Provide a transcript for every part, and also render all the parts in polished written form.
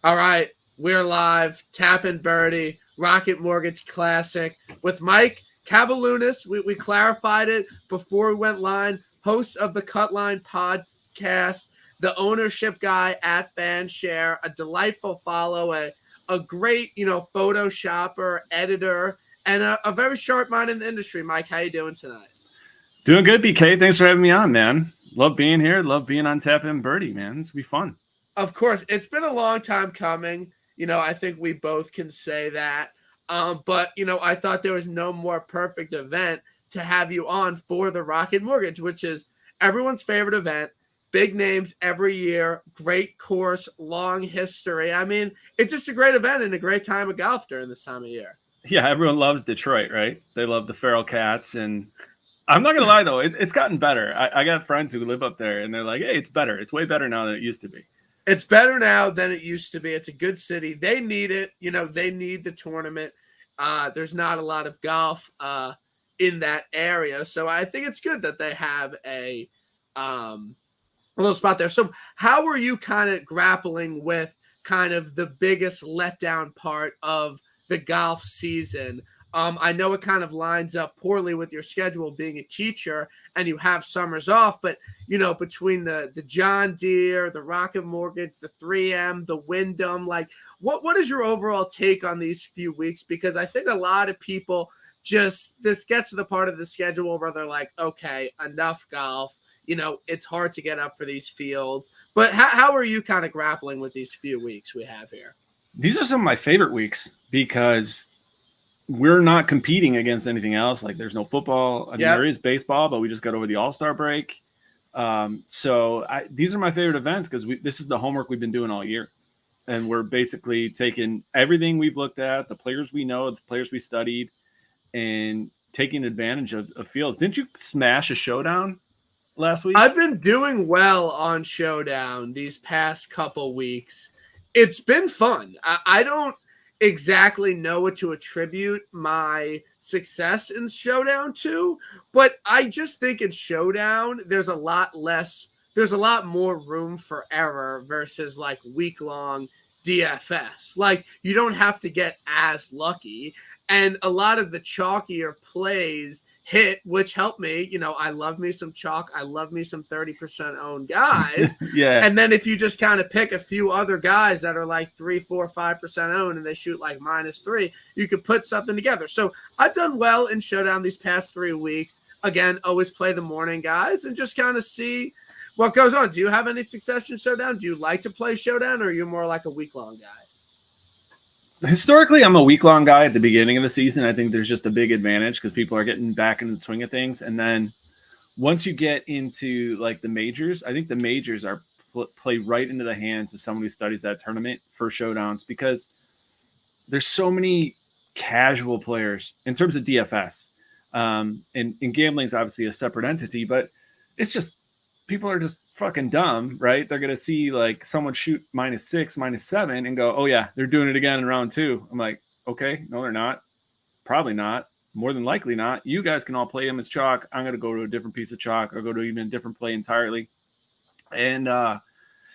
All right, we're live. Tap and Birdie, Rocket Mortgage Classic with Mike Cavalunas. We clarified it before we went live. Host of the Cutline podcast, the ownership guy at Fanshare, a delightful follow, a great photoshopper, editor, and a very sharp mind in the industry. Mike, how you doing tonight? Doing good, BK. Thanks for having me on, man. Love being here. Love being on Tap and Birdie, man. This will be fun. Of course, it's been a long time coming. I think we both can say that. But I thought there was no more perfect event to have you on for the Rocket Mortgage, which is everyone's favorite event. Big names every year, great course, long history. I mean, it's just a great event and a great time of golf during this time of year. Yeah, everyone loves Detroit, right? They love the feral cats. And I'm not going to lie, though, it's gotten better. I got friends who live up there, and they're like, hey, it's better. It's way better now than it used to be. It's better now than it used to be. It's a good city. They need it. They need the tournament. There's not a lot of golf in that area. So I think it's good that they have a little spot there. So how are you kind of grappling with kind of the biggest letdown part of the golf season? I know it kind of lines up poorly with your schedule being a teacher and you have summers off, but between the John Deere, the Rocket Mortgage, the 3M, the Wyndham, like what is your overall take on these few weeks? Because I think a lot of people this gets to the part of the schedule where they're like, okay, enough golf. It's hard to get up for these fields. But how are you kind of grappling with these few weeks we have here? These are some of my favorite weeks because we're not competing against anything else. Like there's no football. I mean, there is baseball, but we just got over the All-Star break. So these are my favorite events because this is the homework we've been doing all year. And we're basically taking everything we've looked at, the players we know, the players we studied, and taking advantage of fields. Didn't you smash a showdown last week? I've been doing well on Showdown these past couple weeks. It's been fun. I don't exactly know what to attribute my success in Showdown to, but I just think in Showdown there's a lot more room for error versus like week-long DFS. Like you don't have to get as lucky, and a lot of the chalkier plays hit, which helped me. I love me some chalk. I love me some 30% owned guys. Yeah. And then if you just kind of pick a few other guys that are like 3, 4, 5% owned and they shoot like -3, you could put something together. So I've done well in Showdown these past 3 weeks. Again, always play the morning guys and just kind of see what goes on. Do you have any success in Showdown? Do you like to play Showdown, or are you more like a week-long guy? Historically, I'm a week-long guy at the beginning of the season. I think there's just a big advantage because people are getting back into the swing of things. And then once you get into like the majors, I think the majors are play right into the hands of someone who studies that tournament for showdowns because there's so many casual players in terms of DFS. And gambling is obviously a separate entity, but it's just people are just fucking dumb, right? They're going to see like someone shoot -6, -7 and go, oh yeah, they're doing it again in round 2. I'm like, okay, no, they're not. Probably not. More than likely not. You guys can all play them as chalk. I'm going to go to a different piece of chalk or go to even a different play entirely. And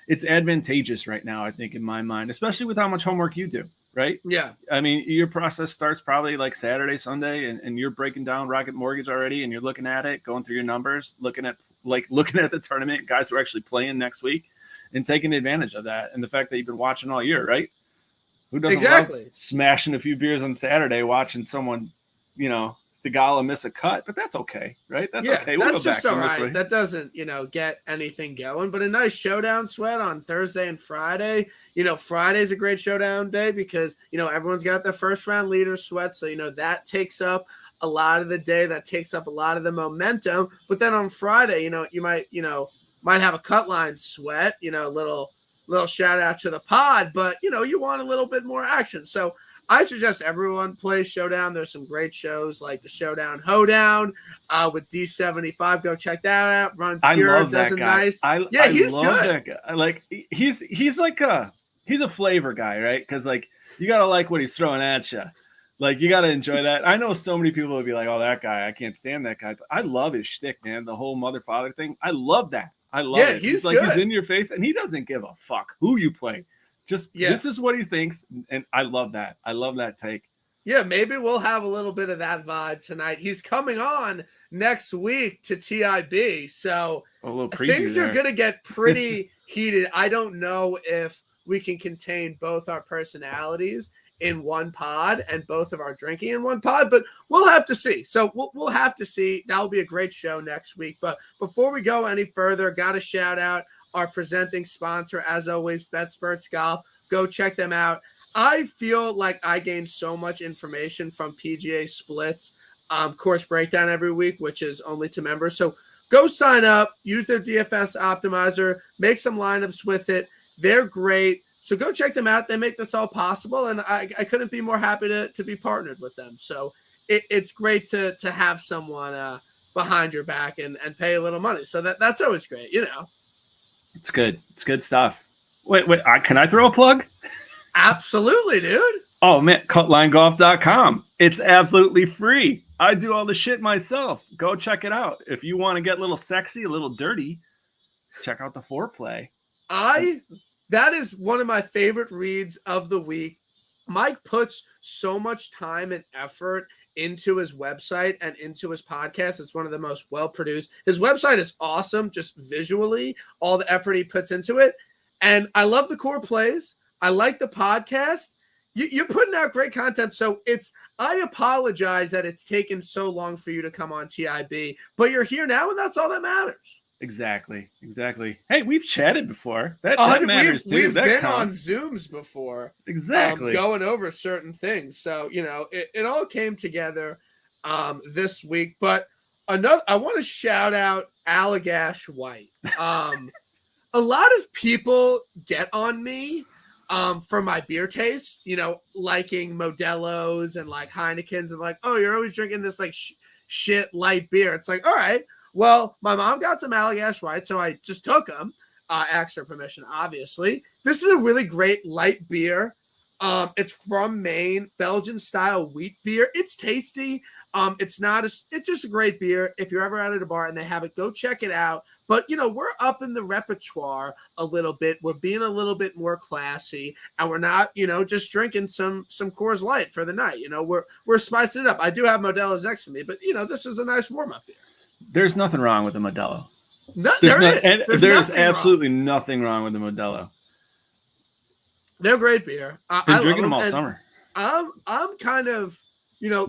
it's advantageous right now, I think, in my mind, especially with how much homework you do, right? Yeah. I mean, your process starts probably like Saturday, Sunday, and you're breaking down Rocket Mortgage already, and you're looking at it, going through your numbers, looking at the tournament, guys who are actually playing next week, and taking advantage of that. And the fact that you've been watching all year, right? Who doesn't love smashing a few beers on Saturday, watching someone, the gala miss a cut? But that's okay, right? That's okay. We'll that's just all right. That doesn't, get anything going. But a nice showdown sweat on Thursday and Friday. Friday's a great showdown day because, everyone's got their first round leader sweat. So, that takes up a lot of the day, that takes up a lot of the momentum. But then on Friday, you might have a cut line sweat, little shout out to the pod, but you want a little bit more action. So I suggest everyone plays Showdown. There's some great shows like the Showdown Hoedown with D75. Go check that out. Ron Pure does it nice. He's love good. That guy. Like he's like he's a flavor guy, right? Because like you gotta like what he's throwing at you. Like, you got to enjoy that. I know so many people would be like, oh, that guy, I can't stand that guy. But I love his shtick, man. The whole mother-father thing. I love that. I love it. He's like, good. He's in your face, and he doesn't give a fuck who you play. This is what he thinks, and I love that. I love that take. Yeah, maybe we'll have a little bit of that vibe tonight. He's coming on next week to TIB, so things are going to get pretty heated. I don't know if we can contain both our personalities in one pod and both of our drinking in one pod, but we'll have to see. So we'll have to see. That will be a great show next week. But before we go any further, got to shout out our presenting sponsor, as always, BetSperts Golf. Go check them out. I feel like I gain so much information from PGA Splits course breakdown every week, which is only to members. So go sign up, use their DFS optimizer, make some lineups with it. They're great. So go check them out. They make this all possible, and I couldn't be more happy to be partnered with them. So it's great to have someone behind your back and pay a little money. So that's always great, you know. It's good. It's good stuff. Wait, can I throw a plug? Absolutely, dude. Oh, man, cutlinegolf.com. It's absolutely free. I do all the shit myself. Go check it out. If you want to get a little sexy, a little dirty, check out the foreplay. That is one of my favorite reads of the week. Mike puts so much time and effort into his website and into his podcast. It's one of the most well-produced. His website is awesome, just visually, all the effort he puts into it. And I love the core plays. I like the podcast. You're putting out great content. So I apologize that it's taken so long for you to come on TIB, but you're here now, and that's all that matters. Exactly. Hey, we've chatted before. That matters too. We've been on Zooms before. Exactly. Going over certain things. So, you know, it all came together this week. But I want to shout out Allagash White. A lot of people get on me for my beer taste, you know, liking Modelo's and like Heineken's and like, oh, you're always drinking this like shit light beer. It's like, all right, well, my mom got some Allagash White, so I just took them. Asked her permission, obviously. This is a really great light beer. It's from Maine, Belgian style wheat beer. It's tasty. It's just a great beer. If you're ever out at a bar and they have it, go check it out. But, you know, we're up in the repertoire a little bit. We're being a little bit more classy, and we're not, you know, just drinking some Coors Light for the night. You know, we're spicing it up. I do have Modelo's next to me, but, you know, this is a nice warm-up beer. There's nothing wrong with the Modelo. There's absolutely nothing wrong with the Modelo. They're great beer. Been drinking them all summer. I'm kind of, you know,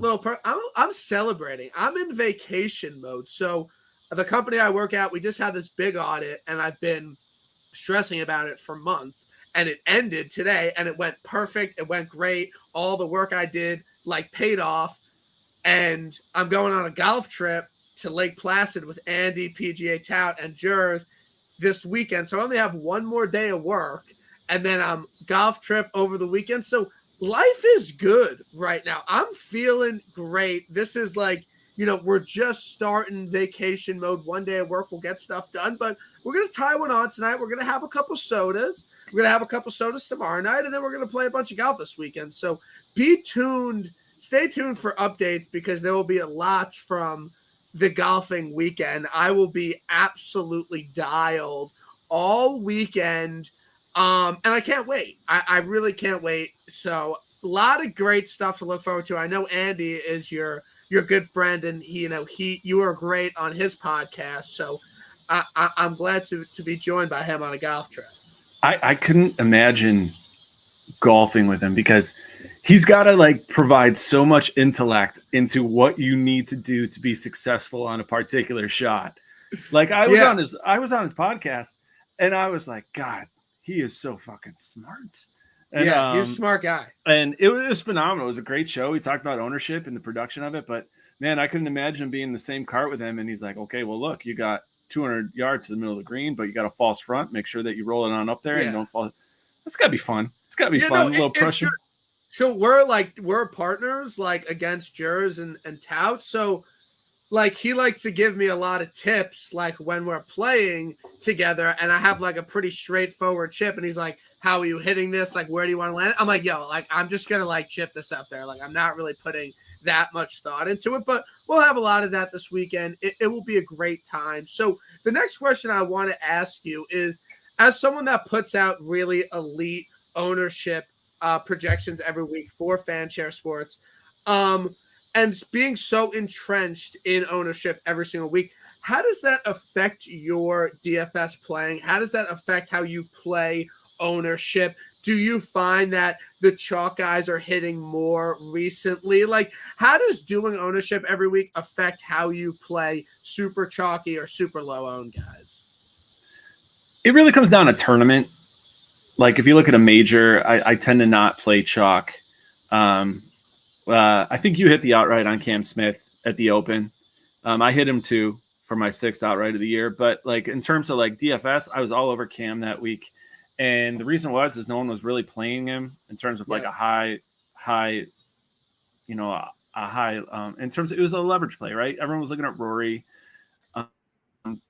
I'm celebrating. I'm in vacation mode. So the company I work at, we just had this big audit, and I've been stressing about it for months. And it ended today, and it went perfect. It went great. All the work I did like paid off, and I'm going on a golf trip to Lake Placid with Andy, PGA Tout, and Jers this weekend. So I only have one more day of work, and then I'm golf trip over the weekend. So life is good right now. I'm feeling great. This is like, you know, we're just starting vacation mode. One day of work, we'll get stuff done, but we're going to tie one on tonight. We're going to have a couple sodas. We're going to have a couple sodas tomorrow night, and then we're going to play a bunch of golf this weekend. So be tuned. Stay tuned for updates, because there will be lots from the golfing weekend. I will be absolutely dialed all weekend. And I can't wait. I really can't wait. So a lot of great stuff to look forward to. I know Andy is your good friend, and you are great on his podcast. So I'm glad to be joined by him on a golf trip. I couldn't imagine golfing with him, because he's got to like provide so much intellect into what you need to do to be successful on a particular shot. Like I was on his podcast, and I was like, God, he is so fucking smart. And, he's a smart guy. And it was phenomenal. It was a great show. He talked about ownership and the production of it, but man, I couldn't imagine being in the same cart with him. And he's like, okay, well, look, you got 200 yards to the middle of the green, but you got a false front. Make sure that you roll it on up there and don't fall. That's gotta be fun. It's gotta be fun. A little pressure. So we're partners like against Jers and Tout. So like he likes to give me a lot of tips like when we're playing together, and I have like a pretty straightforward chip, and he's like, how are you hitting this? Like, where do you want to land? I'm like, yo, like I'm just gonna like chip this up there. Like I'm not really putting that much thought into it, but we'll have a lot of that this weekend. It will be a great time. So the next question I want to ask you is, as someone that puts out really elite ownership projections every week for Fanshare Sports. And being so entrenched in ownership every single week, how does that affect your DFS playing? How does that affect how you play ownership? Do you find that the chalk guys are hitting more recently? Like, how does doing ownership every week affect how you play super chalky or super low owned guys? It really comes down to tournament. Like if you look at a major, I tend to not play chalk. I think you hit the outright on Cam Smith at the Open. I hit him too for my 6th outright of the year. But like in terms of like DFS, I was all over Cam that week. And the reason is no one was really playing him in terms of like a high, you know, a high, in terms of, it was a leverage play, right? Everyone was looking at Rory. And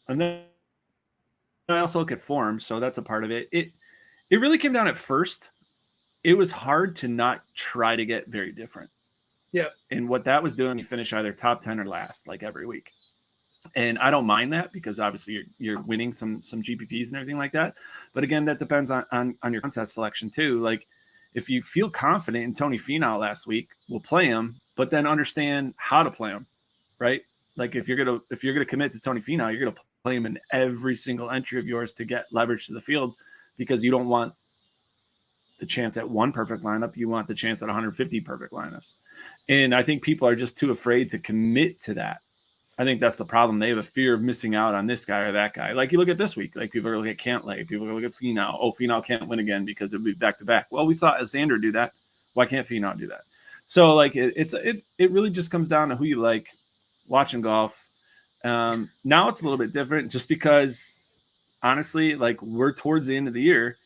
then I also look at form. So that's a part of it. It really came down at first. It was hard to not try to get very different. Yeah. And what that was doing, you finish either top 10 or last, like every week. And I don't mind that because obviously you're winning some GPPs and everything like that. But again, that depends on your contest selection too. Like if you feel confident in Tony Finau last week, we'll play him, but then understand how to play him, right? Like if you're gonna commit to Tony Finau, you're gonna play him in every single entry of yours to get leverage to the field because you don't want the chance at one perfect lineup. You want the chance at 150 perfect lineups. And I think people are just too afraid to commit to that. I think that's the problem. They have a fear of missing out on this guy or that guy. Like you look at this week, like people are looking at Cantlay, people are looking at Finau. Oh, Finau can't win again because it'll be back to back. Well, we saw Xander do that. Why can't Finau do that? So like it really just comes down to who you like watching golf. Now it's a little bit different just because honestly, like we're towards the end of the year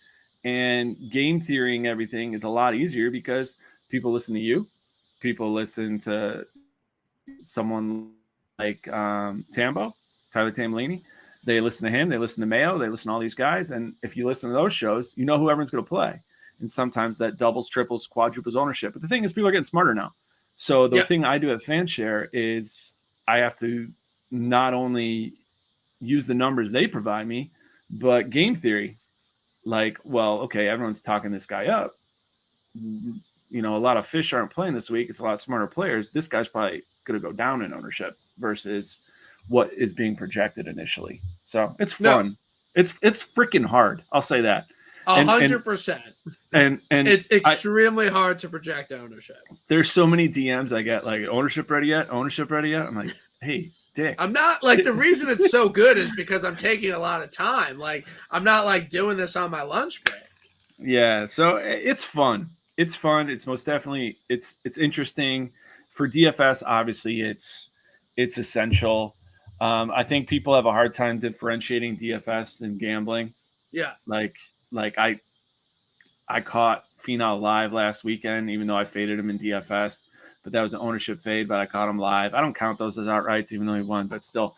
and game theorying everything is a lot easier because people listen to you. People listen to someone like Tyler Tambolini. They listen to him. They listen to Mayo. They listen to all these guys. And if you listen to those shows, you know who everyone's going to play. And sometimes that doubles, triples, quadruples ownership. But the thing is, people are getting smarter now. So the thing I do at Fanshare is I have to not only use the numbers they provide me, but game theory. Like, well, okay, everyone's talking this guy up. You know, a lot of fish aren't playing this week. It's a lot smarter players. This guy's probably going to go down in ownership versus what is being projected initially. So it's fun. No. It's freaking hard. I'll say that. 100%. And it's extremely hard to project ownership. There's so many DMs I get like ownership ready yet? Ownership ready yet? I'm like, hey, dick. I'm not like the reason it's so good is because I'm taking a lot of time. Like I'm not like doing this on my lunch break. Yeah. So it's fun. It's fun. It's most definitely it's interesting for DFS. Obviously it's essential. I think people have a hard time differentiating DFS and gambling. Yeah. Like I caught Finau live last weekend, even though I faded him in DFS, but that was an ownership fade, but I caught him live. I don't count those as outrights, even though he won, but still,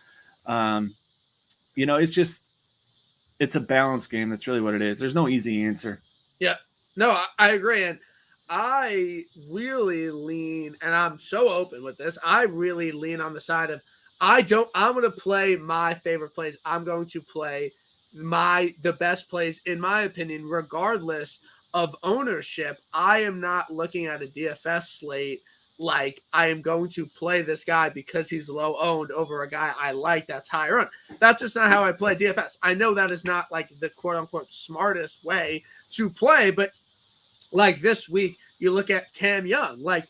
you know, it's a balance game. That's really what it is. There's no easy answer. Yeah, no, I agree. And I really lean, and I'm so open with this. I really lean on the side of, I'm going to play my favorite plays. I'm going to play the best plays, in my opinion, regardless of ownership. I am not looking at a DFS slate like I am going to play this guy because he's low owned over a guy I like that's higher owned. That's just not how I play DFS. I know that is not like the quote unquote smartest way to play, but like this week, you look at Cam Young. Like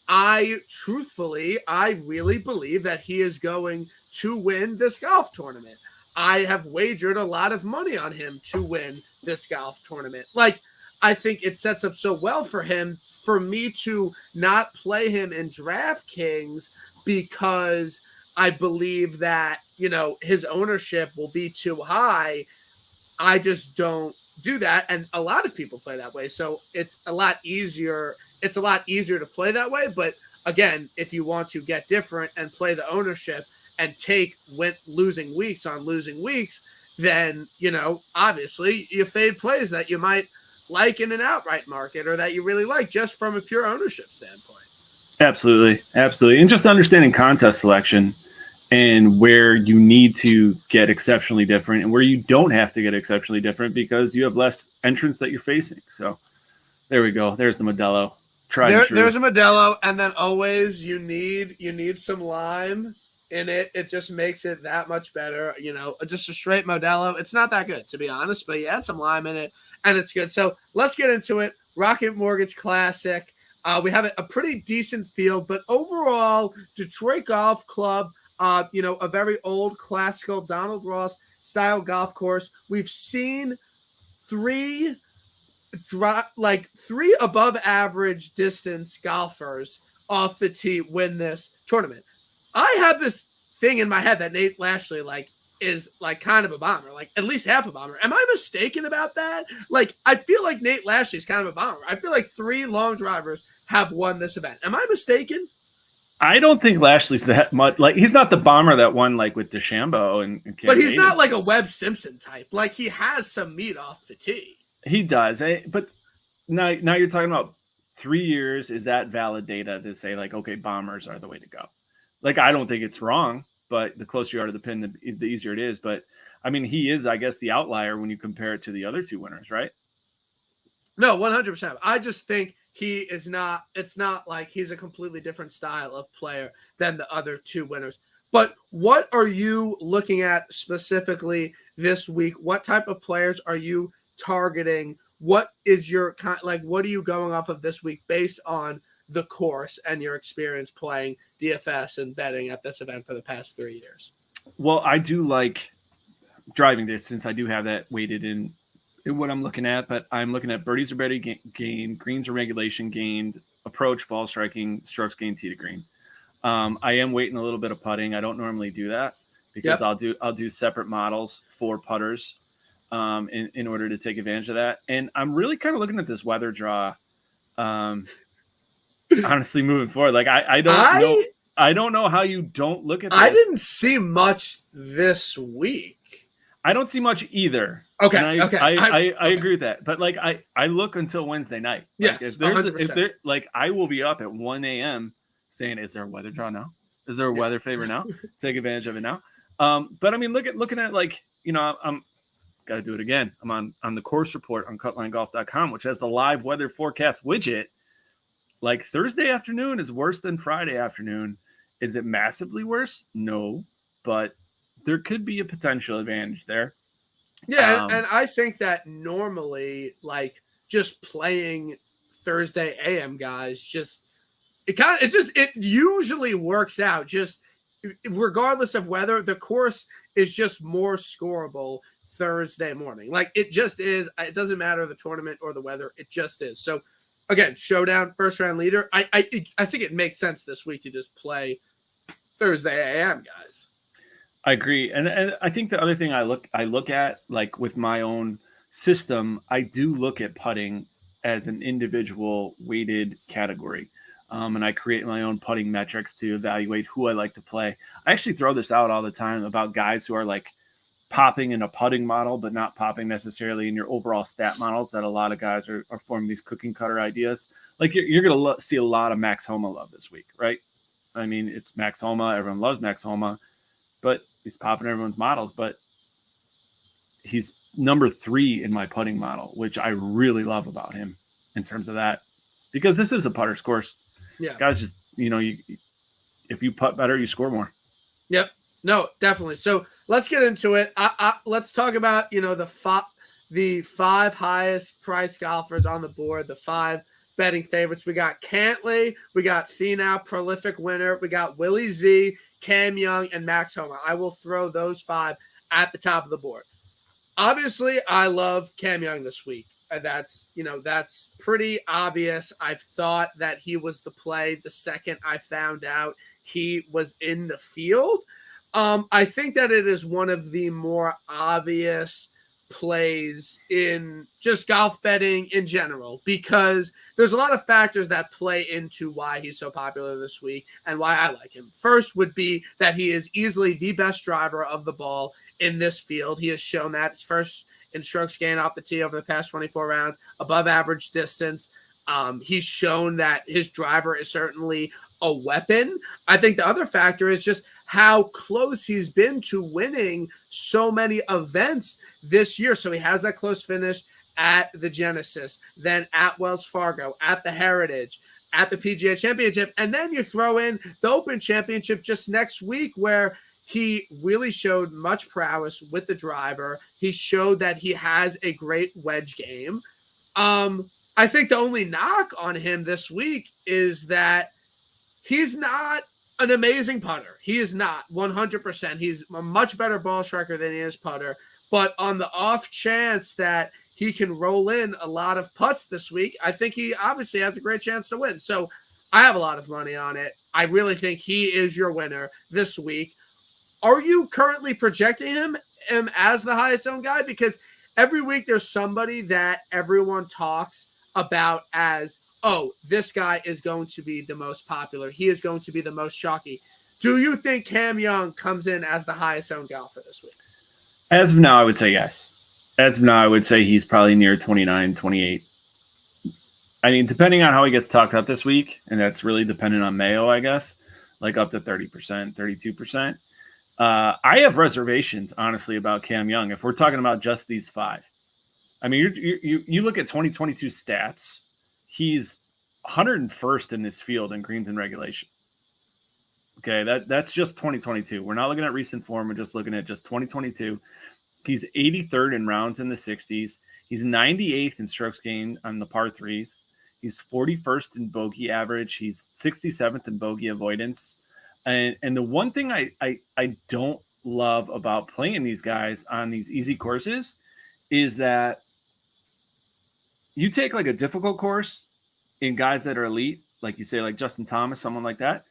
I really believe that he is going to win this golf tournament. I have wagered a lot of money on him to win this golf tournament. Like, I think it sets up so well for him, for me to not play him in DraftKings because I believe that, you know, his ownership will be too high. I just don't do that. And a lot of people play that way. So it's a lot easier. It's a lot easier to play that way. But again, if you want to get different and play the ownership and take losing weeks, then, you know, obviously you fade plays that you might like in an outright market or that you really like just from a pure ownership standpoint. Absolutely. And just understanding contest selection and where you need to get exceptionally different and where you don't have to get exceptionally different because you have less entrants that you're facing. So there we go. There's the Modelo. There's a Modelo, and then always you need some lime in it. It just makes it that much better. Just a straight Modelo. It's not that good, to be honest, but you add some lime in it, and it's good. So let's get into it. Rocket Mortgage Classic. We have a pretty decent field, but overall, Detroit Golf Club, a very old classical Donald Ross style golf course. We've seen three above average distance golfers off the tee win this tournament. I have this thing in my head that Nate Lashley is kind of a bomber, at least half a bomber. Am I mistaken about that? I feel like Nate Lashley is kind of a bomber. I feel like 3 long drivers have won this event. Am I mistaken? I don't think Lashley's that much. He's not the bomber that won with DeChambeau and but he's not like a Webb Simpson type. He has some meat off the tee. He does, but now you're talking about 3 years. Is that valid data to say okay, bombers are the way to go? I don't think it's wrong, but the closer you are to the pin, the easier it is. But I mean, he is, I guess, the outlier when you compare it to the other 2 winners, right? No, 100%. I just think he is not. It's not like he's a completely different style of player than the other 2 winners. But what are you looking at specifically this week? What type of players are you targeting? What is your what are you going off of this week based on the course and your experience playing DFS and betting at this event for the past 3 years? Well, I do like driving distance. I do have that weighted in what I'm looking at, but I'm looking at birdies or birdie gained, greens or regulation gained, approach, ball striking, strokes gained, tee to green. I am weighting a little bit of putting. I don't normally do that because I'll do separate models for putters in order to take advantage of that. And I'm really kind of looking at this weather draw. Honestly, moving forward, I don't know how you don't look at this. I didn't see much this week. I don't see much either. Okay. I agree with that. But I look until Wednesday night. Yes. I will be up at 1 a.m. saying, is there a weather draw now? Is there a weather favor now? Take advantage of it now. But I mean, looking at I'm got to do it again. I'm on the course report on cutlinegolf.com, which has the live weather forecast widget. Thursday afternoon is worse than Friday afternoon. Is it massively worse? No, but there could be a potential advantage there. Yeah, and I think that normally, just playing Thursday AM guys, it usually works out. Just regardless of weather, the course is just more scoreable Thursday morning. It just is. It doesn't matter the tournament or the weather. It just is. So again, showdown, first round leader. I think it makes sense this week to just play Thursday AM guys. I agree. And I think the other thing I look at, with my own system, I do look at putting as an individual weighted category. And I create my own putting metrics to evaluate who I like to play. I actually throw this out all the time about guys who are popping in a putting model, but not popping necessarily in your overall stat models, that a lot of guys are forming these cooking cutter ideas. You're going to see a lot of Max Homa love this week, right? I mean, it's Max Homa. Everyone loves Max Homa. But he's popping everyone's models, but he's number 3 in my putting model, which I really love about him in terms of that, because this is a putter's course. Yeah. Guys just, if you putt better, you score more. Yep. No, definitely. So let's get into it. Let's talk about, the 5 highest price golfers on the board, the 5 betting favorites. We got Cantley, we got Finau, prolific winner. We got Willie Z, Cam Young, and Max Homa. I will throw those 5 at the top of the board. Obviously, I love Cam Young this week. That's pretty obvious. I've thought that he was the play the second I found out he was in the field. I think that it is one of the more obvious plays in just golf betting in general, because there's a lot of factors that play into why he's so popular this week and why I like him. First would be that he is easily the best driver of the ball in this field. He has shown that. His first in strokes gained off the tee over the past 24 rounds, above average distance. He's shown that his driver is certainly a weapon. I think the other factor is just how close he's been to winning so many events this year. So he has that close finish at the Genesis, then at Wells Fargo, at the Heritage, at the PGA Championship, and then you throw in the Open Championship just next week, where he really showed much prowess with the driver. He showed that he has a great wedge game. I think the only knock on him this week is that he's not an amazing putter. He is not 100%. He's a much better ball striker than he is putter. But on the off chance that he can roll in a lot of putts this week, I think he obviously has a great chance to win. So I have a lot of money on it. I really think he is your winner this week. Are you currently projecting him as the highest owned guy? Because every week there's somebody that everyone talks about as, oh, this guy is going to be the most popular. He is going to be the most shocky. Do you think Cam Young comes in as the highest owned golfer this week? As of now, I would say yes. As of now, I would say he's probably near 29, 28. I mean, depending on how he gets talked up this week, and that's really dependent on Mayo, I guess, like up to 30%, 32%. I have reservations, honestly, about Cam Young. If we're talking about just these five, I mean, you look at 2022 stats, he's 101st in this field in greens and regulation. Okay, that's just 2022. We're not looking at recent form. We're just looking at just 2022. He's 83rd in rounds in the 60s. He's 98th in strokes gained on the par threes. He's 41st in bogey average. He's 67th in bogey avoidance. And the one thing I don't love about playing these guys on these easy courses is that you take like a difficult course in guys that are elite, like you say, like Justin Thomas, someone like that.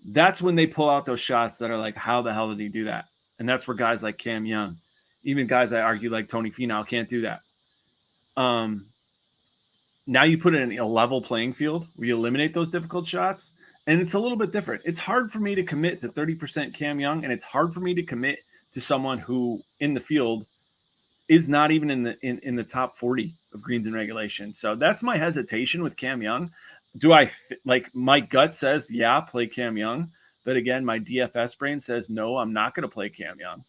That's when they pull out those shots that are like, how the hell did he do that? And that's where guys like Cam Young, even guys I argue like Tony Finau, can't do that. Now you put it in a level playing field where you eliminate those difficult shots, and it's a little bit different. It's hard for me to commit to 30% Cam Young, and it's hard for me to commit to someone who in the field is not even in the top 40 of greens and regulation. So that's my hesitation with Cam Young. Do I like my gut says, yeah, play Cam Young. But again, my DFS brain says, no, I'm not going to play Cam Young.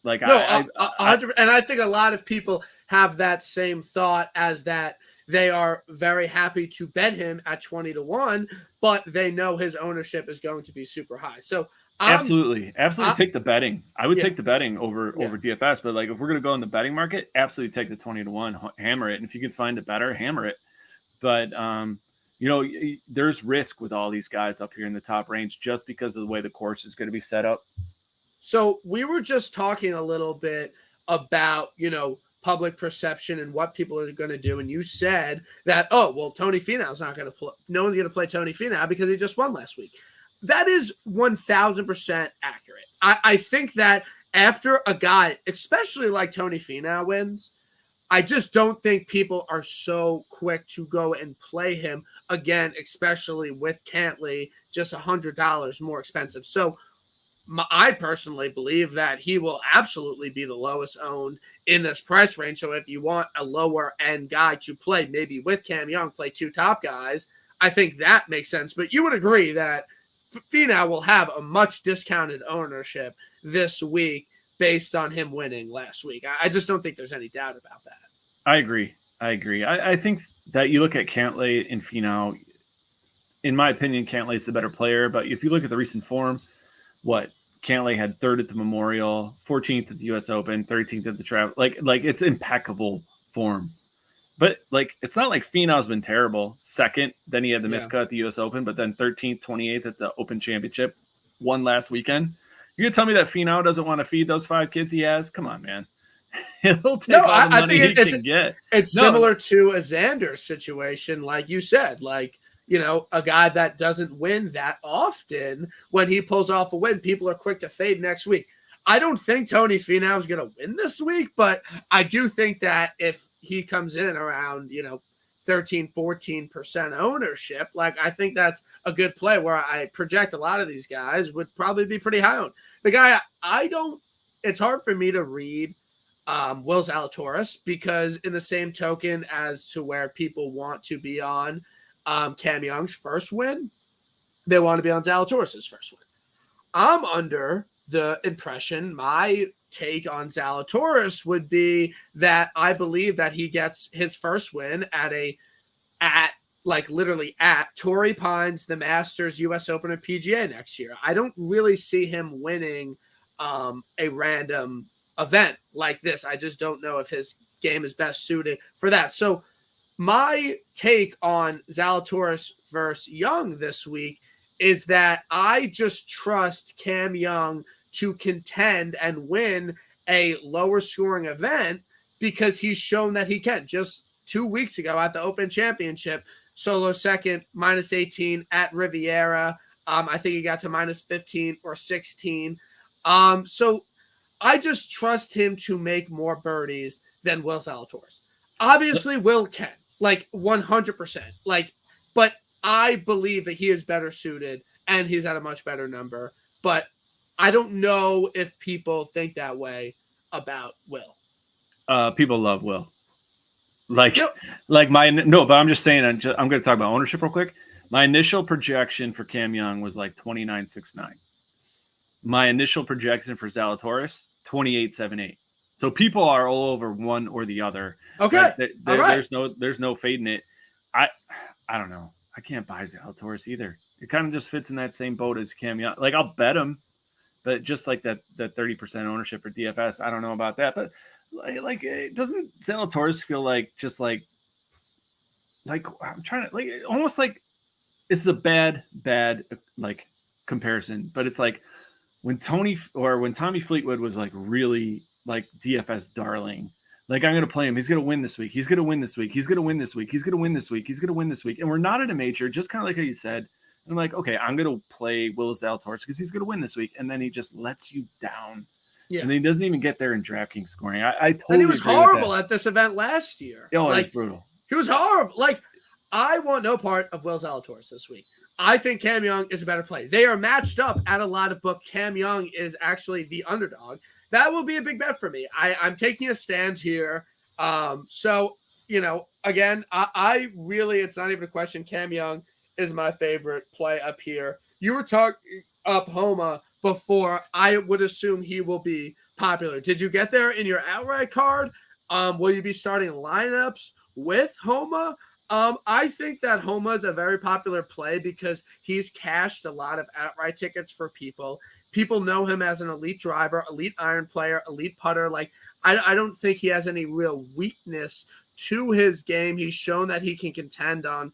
Like, no, and I think a lot of people have that same thought, as that they are very happy to bet him at 20-1, but they know his ownership is going to be super high. So absolutely take the betting. I would take the betting over DFS, but like if we're going to go in the betting market, absolutely take the 20-1, hammer it. And if you can find it better, hammer it. But, you know, there's risk with all these guys up here in the top range just because of the way the course is going to be set up. So we were just talking a little bit about, you know, public perception and what people are going to do. And you said that, oh, well, Tony Finau's not going to play. No one's going to play Tony Finau because he just won last week. That is 1,000% accurate. I think that after a guy, especially like Tony Finau, wins, I just don't think people are so quick to go and play him again, especially with Cantley, just $100 more expensive. So I personally believe that he will absolutely be the lowest owned in this price range. So if you want a lower end guy to play, maybe with Cam Young, play two top guys, I think that makes sense. But you would agree that Finau will have a much discounted ownership this week based on him winning last week. I just don't think there's any doubt about that. I agree. I think that you look at Cantley and Finau, in my opinion, Cantley is the better player. But if you look at the recent form, Cantley had 3rd at the Memorial, 14th at the U.S. Open, 13th at the Travel. Like it's impeccable form. But like it's not like Finau's been terrible. 2nd, then he had the miscut at the U.S. Open, but then 13th, 28th at the Open Championship, won last weekend. You're gonna tell me that Finau doesn't want to feed those 5 kids he has? Come on, man. He'll take all the money he can get. It's similar to a Xander situation, like you said, like, you know, a guy that doesn't win that often, when he pulls off a win, people are quick to fade next week. I don't think Tony Finau is going to win this week, but I do think that if he comes in around, you know, 13, 14% ownership, like I think that's a good play, where I project a lot of these guys would probably be pretty high owned. The guy it's hard for me to read Will Zalatoris, because in the same token as to where people want to be on Cam Young's first win, they want to be on Zalatoris' first win. I'm under the impression my take on Zalatoris would be that I believe that he gets his first win at literally at Torrey Pines, the Masters, U.S. Open, and PGA next year. I don't really see him winning a random event like this. I just don't know if his game is best suited for that. So my take on Zalatoris versus Young this week is that I just trust Cam Young to contend and win a lower scoring event because he's shown that he can. Just 2 weeks ago at the Open Championship, solo second, -18 at Riviera. I think he got to -15 or 16. So I just trust him to make more birdies than Will Zalatoris. Obviously, Will can, 100%. But I believe that he is better suited and he's at a much better number. But I don't know if people think that way about Will. People love Will. But I'm just saying, I'm going to talk about ownership real quick. My initial projection for Cam Young was 29.69. My initial projection for Zalatoris, 28.78. So people are all over one or the other. Okay. All right. There's no fading it. I don't know. I can't buy Zalatoris either. It kind of just fits in that same boat as Cam Young. I'll bet him, but just that 30% ownership for DFS, I don't know about that. But it doesn't Zalatoris feel I'm trying to almost this is a bad comparison, but it's when Tommy Fleetwood was really DFS darling. I'm going to play him. He's going to win this week. He's going to win this week. He's going to win this week. He's going to win this week. He's going to win this week. And we're not at a major, just kind of like how you said. I'm okay, I'm going to play Will Zalatoris because he's going to win this week. And then he just lets you down. Yeah. And then he doesn't even get there in DraftKings scoring. I totally. And he was horrible at this event last year. Oh, it was brutal. He was horrible. I want no part of Will Zalatoris this week. I think Cam Young is a better play. They are matched up at a lot of book. Cam Young is actually the underdog. That will be a big bet for me. I'm taking a stand here. So, again, I really, it's not even a question. Cam Young is my favorite play up here. You were talking up Homa before. I would assume he will be popular. Did you get there in your outright card? Will you be starting lineups with Homa? I think that Homa is a very popular play because he's cashed a lot of outright tickets for people. People know him as an elite driver, elite iron player, elite putter. I don't think he has any real weakness to his game. He's shown that he can contend on,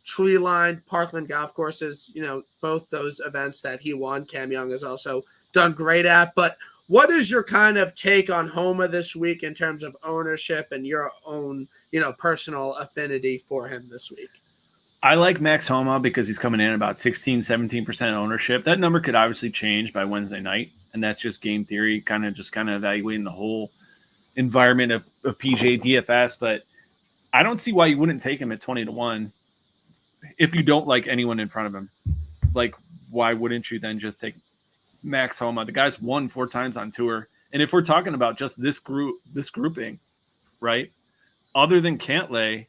tree-lined parkland golf courses, both those events that he won. Cam Young has also done great at. But what is your kind of take on Homa this week in terms of ownership and your own, personal affinity for him this week? I like Max Homa because he's coming in about 16, 17% ownership. That number could obviously change by Wednesday night, and that's just game theory, kind of evaluating the whole environment of PGA DFS. But I don't see why you wouldn't take him at 20-1 if you don't like anyone in front of him. Why wouldn't you then just take Max Homa? The guy's won 4 times on tour. And if we're talking about just this grouping, right, other than Cantlay,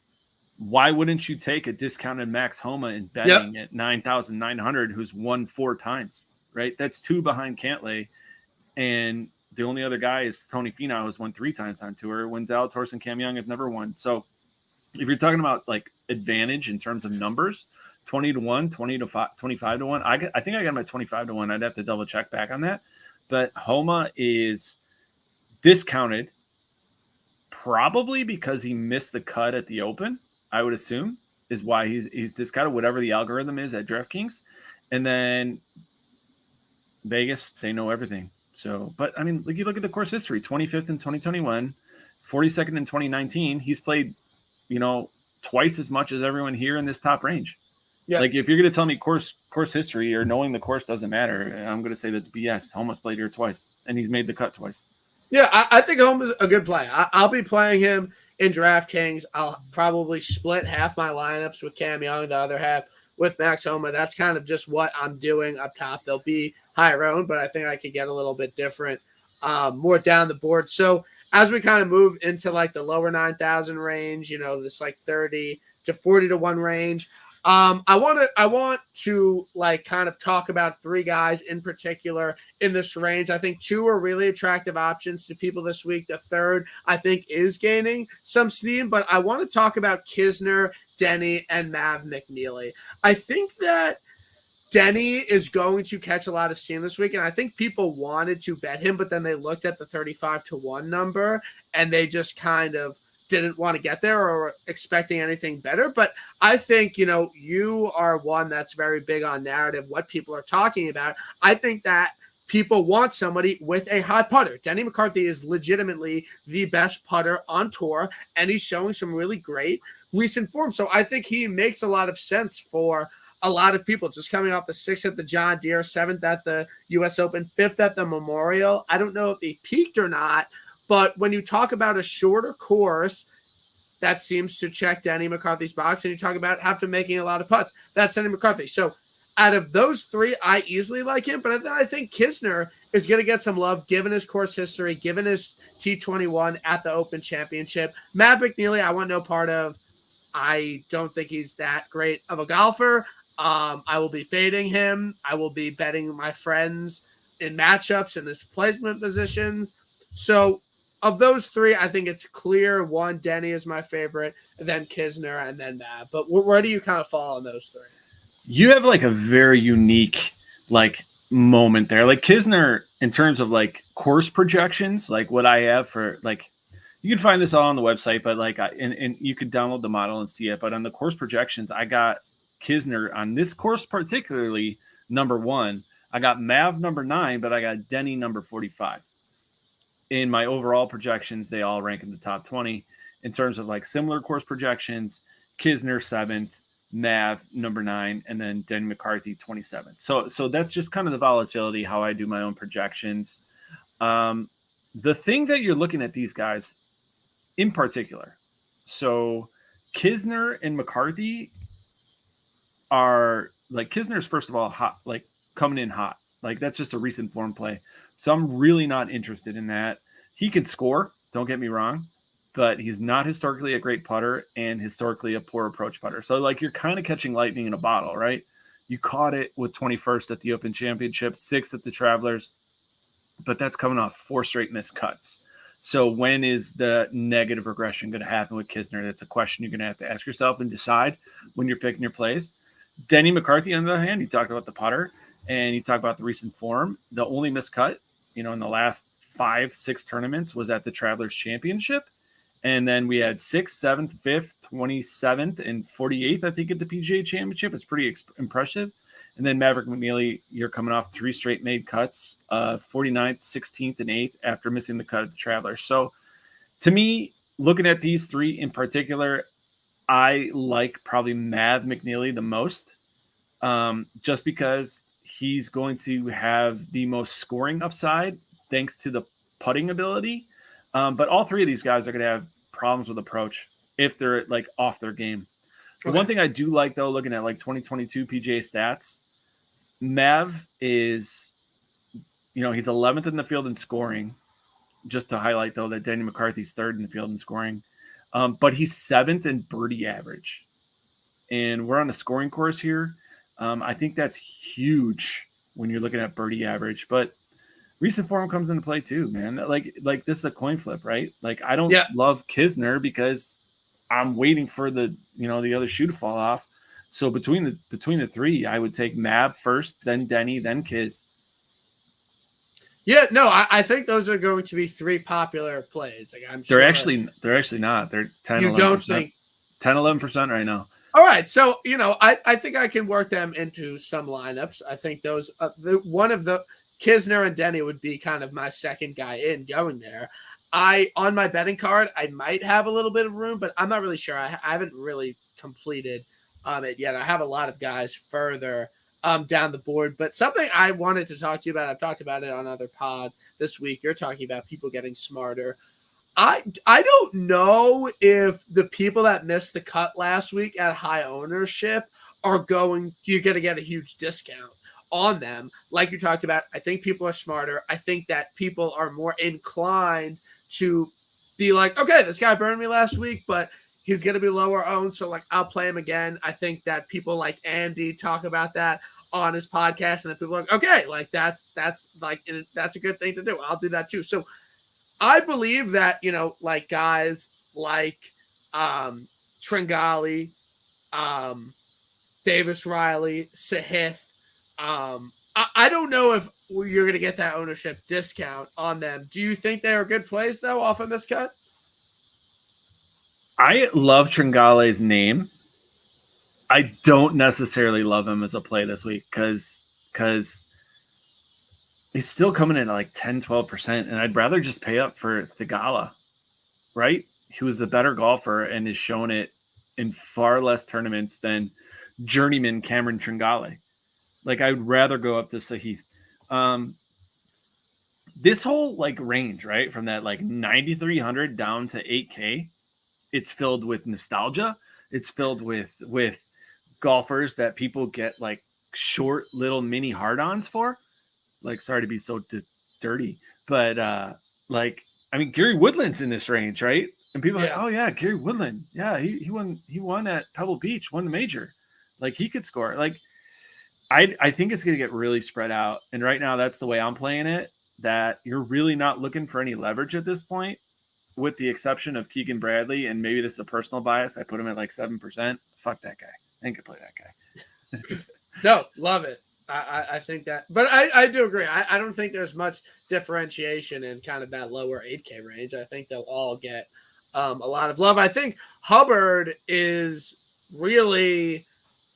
why wouldn't you take a discounted Max Homa and betting at 9,900 who's won 4 times, right? That's 2 behind Cantlay. And the only other guy is Tony Finau, who's won 3 times on tour, when Zalatoris and Cam Young have never won. So if you're talking about advantage in terms of numbers, 20-1, 25-1, I think I got him at 25-1. I'd have to double check back on that. But Homa is discounted probably because he missed the cut at the Open, I would assume, is why he's discounted, whatever the algorithm is at DraftKings. And then Vegas, they know everything. So, but I mean, you look at the course history, 25th in 2021, 42nd in 2019. He's played, twice as much as everyone here in this top range. Yeah. If you're going to tell me course history or knowing the course doesn't matter, I'm going to say that's BS. Homa's played here twice, and he's made the cut twice. Yeah, I think Homa's a good play. I'll be playing him in DraftKings. I'll probably split half my lineups with Cam Young, the other half with Max Homa. That's kind of just what I'm doing up top. They'll be higher owned, but I think I could get a little bit different, more down the board. So as we kind of move into the lower 9,000 range, this 30 to 40 to 1 range, I want to like kind of talk about three guys in particular in this range. I think two are really attractive options to people this week. The third, I think, is gaining some steam, but I want to talk about Kisner, Denny, and Mav McNeely. I think that Denny is going to catch a lot of steam this week, and I think people wanted to bet him, but then they looked at the 35-1 number and they just kind of didn't want to get there or expecting anything better. But I think, you are one that's very big on narrative, what people are talking about. I think that people want somebody with a hot putter. Denny McCarthy is legitimately the best putter on tour, and he's showing some really great recent form. So I think he makes a lot of sense for a lot of people, just coming off the 6th at the John Deere, 7th at the U.S. Open, 5th at the Memorial. I don't know if he peaked or not, but when you talk about a shorter course, that seems to check Denny McCarthy's box, and you talk about after making a lot of putts, that's Denny McCarthy. So out of those three, I easily like him, but then I think Kisner is going to get some love given his course history, given his T21 at the Open Championship. Mav McNeely, I want no part of. I don't think he's that great of a golfer. I will be fading him. I will be betting my friends in matchups and his placement positions. So of those three, I think it's clear. One, Denny is my favorite, then Kisner, and then Mav. But where do you kind of fall on those three? You have like a very unique like moment there. Like Kisner, in terms of like course projections, like what I have for like, you can find this all on the website, but like, and you could download the model and see it. But on the course projections, I got Kisner on this course, particularly number 1. I got Mav number 9, but I got Denny number 45. In my overall projections, they all rank in the top 20. In terms of like similar course projections, Kisner 7th, Mav number 9, and then Denny McCarthy 27th. So that's just kind of the volatility, how I do my own projections. The thing that you're looking at these guys in particular, so Kisner and McCarthy are like, Kisner's first of all hot, like coming in hot. Like that's just a recent form play. So I'm really not interested in that. He can score, don't get me wrong, but he's not historically a great putter and historically a poor approach putter. So like you're kind of catching lightning in a bottle, right? You caught it with 21st at the Open Championship, 6th at the Travelers, but that's coming off 4 straight missed cuts. So when is the negative regression going to happen with Kisner? That's a question you're going to have to ask yourself and decide when you're picking your plays. Denny McCarthy, on the other hand, you talked about the putter and you talk about the recent form. The only miscut, in the last 5-6 tournaments was at the Travelers Championship. And then we had 6th, 7th, 5th, 27th, and 48th, I think, at the PGA Championship. It's pretty impressive. And then Maverick McNeely, you're coming off 3 straight made cuts, 49th, 16th, and 8th after missing the cut at the Travelers. So to me, looking at these three in particular, I like probably Mav McNeely the most, just because he's going to have the most scoring upside thanks to the putting ability. But all three of these guys are going to have problems with approach if they're like off their game. The one thing I do like, though, looking at like 2022 PGA stats, Mav is, he's 11th in the field in scoring. Just to highlight, though, that Denny McCarthy's 3rd in the field in scoring. But he's 7th in birdie average. And we're on a scoring course here. I think that's huge when you're looking at birdie average. But recent form comes into play too, man. Like this is a coin flip, right? Like I don't love Kisner because I'm waiting for the other shoe to fall off. So between the three, I would take Mav first, then Denny, then Kis. Yeah, no, I think those are going to be 3 popular plays. Like I'm sure they're actually not. They're 10. You 11%. don't think 10-11% right now. All right, so I think I can work them into some lineups. I think those one of the Kisner and Denny would be kind of my second guy in going there. On my betting card, I might have a little bit of room, but I'm not really sure. I haven't really completed it yet. I have a lot of guys further down the board, but something I wanted to talk to you about, I've talked about it on other pods this week. You're talking about people getting smarter. I don't know if the people that missed the cut last week at high ownership you're going to get a huge discount on them. Like you talked about, I think people are smarter. I think that people are more inclined to be like, okay, this guy burned me last week, but he's going to be lower owned. So like, I'll play him again. I think that people like Andy talk about that on his podcast, and then people are like, okay, like that's a good thing to do. I'll do that too. So I believe that, like guys like Tringali, Davis Riley, Sahith, I don't know if you're going to get that ownership discount on them. Do you think they are good plays, though, off in this cut? I love Tringale's name. I don't necessarily love him as a play this week because he's still coming in at like 10, 12%, and I'd rather just pay up for Theegala, right? He was the better golfer and has shown it in far less tournaments than journeyman Cameron Tringale. Like, I would rather go up to Sahith. This whole like range, right, from that like 9,300 down to 8K, it's filled with nostalgia. It's filled with golfers that people get like short little mini hard-ons for. Like, sorry to be so dirty, but like, I mean, Gary Woodland's in this range, right? And people are like, oh yeah, Gary Woodland, yeah, he won at Pebble Beach, won the major, like he could score. Like, I think it's going to get really spread out. And right now, that's the way I'm playing it, that you're really not looking for any leverage at this point, with the exception of Keegan Bradley. And maybe this is a personal bias. I put him at like 7%. Fuck that guy. I ain't going to play that guy. No, love it. I think that, but I do agree. I don't think there's much differentiation in kind of that lower 8K range. I think they'll all get a lot of love. I think Hubbard is really,